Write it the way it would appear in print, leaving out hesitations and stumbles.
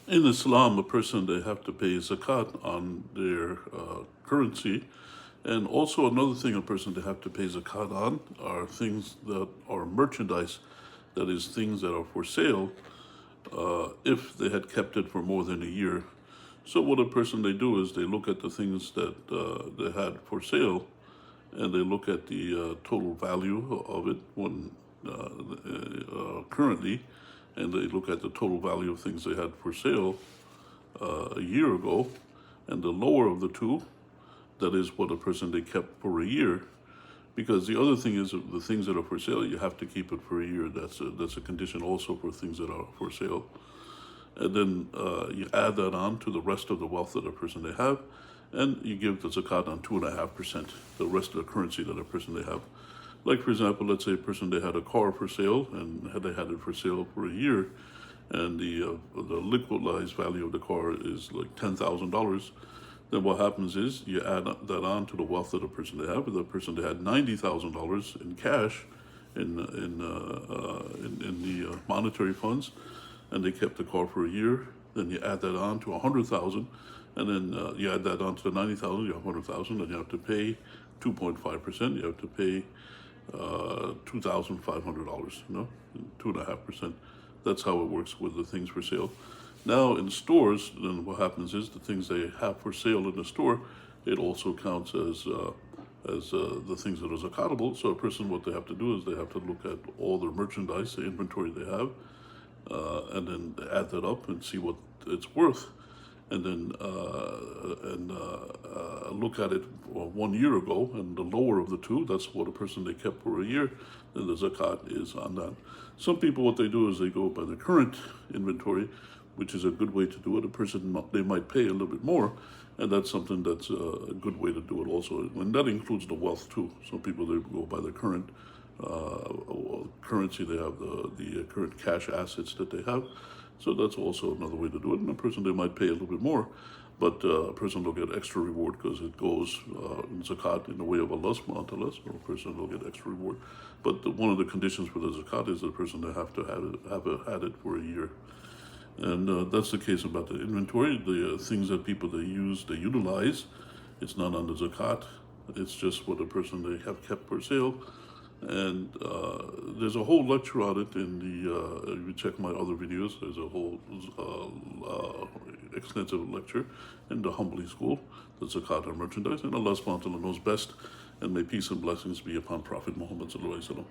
In Islam, a person, they have to pay zakat on their currency. And also another thing a person they have to pay zakat on are things that are merchandise, that is things that are for sale, if they had kept it for more than a year. So what a person they do is they look at the things that they had for sale, and they look at the total value of it when currently, and they look at the total value of things they had for sale a year ago, and the lower of the two, that is what a person they kept for a year. Because the other thing is, the things that are for sale, you have to keep it for a year. That's a condition also for things that are for sale. And then you add that on to the rest of the wealth that a person they have, and you give the zakat on 2.5%, the rest of the currency that a person they have. Like, for example, let's say a person they had a car for sale, and they had it for sale for a year, and the liquidized value of the car is like $10,000. Then what happens is you add that on to the wealth of the person they have. If the person they had $90,000 in cash, in the monetary funds, and they kept the car for a year, then you add that on to 100,000, and then you add that on to the 90,000, you have 100,000, and you have to pay 2.5%. You have to pay $2,500. 2.5%. That's how it works with the things for sale. Now in stores, then what happens is the things they have for sale in the store, it also counts as the things that are zakatable. So a person, what they have to do is they have to look at all their merchandise, the inventory they have, and then add that up and see what it's worth, and then look at it 1 year ago, and the lower of the two, that's what a person they kept for a year, then the zakat is on that. Some people, what they do is they go by the current inventory, which is a good way to do it. A person, they might pay a little bit more, and that's something that's a good way to do it also. And that includes the wealth too. Some people, they go by the current currency they have, the current cash assets that they have. So that's also another way to do it. And a person, they might pay a little bit more, but a person will get extra reward because it goes in zakat in the way of Allah subhanahu wa ta'ala, so a person will get extra reward. But one of the conditions for the zakat is the person they have to have had it for a year. And that's the case about the inventory. The things that people they use, they utilize, it's not on the zakat. It's just what a person they have kept for sale. And there's a whole lecture on it in the, if you check my other videos, there's a whole extensive lecture in the Humbly School, the Zakat and merchandise. And Allah subhanahu wa ta'ala knows best. And may peace and blessings be upon Prophet Muhammad sallallahu alaihi wasallam.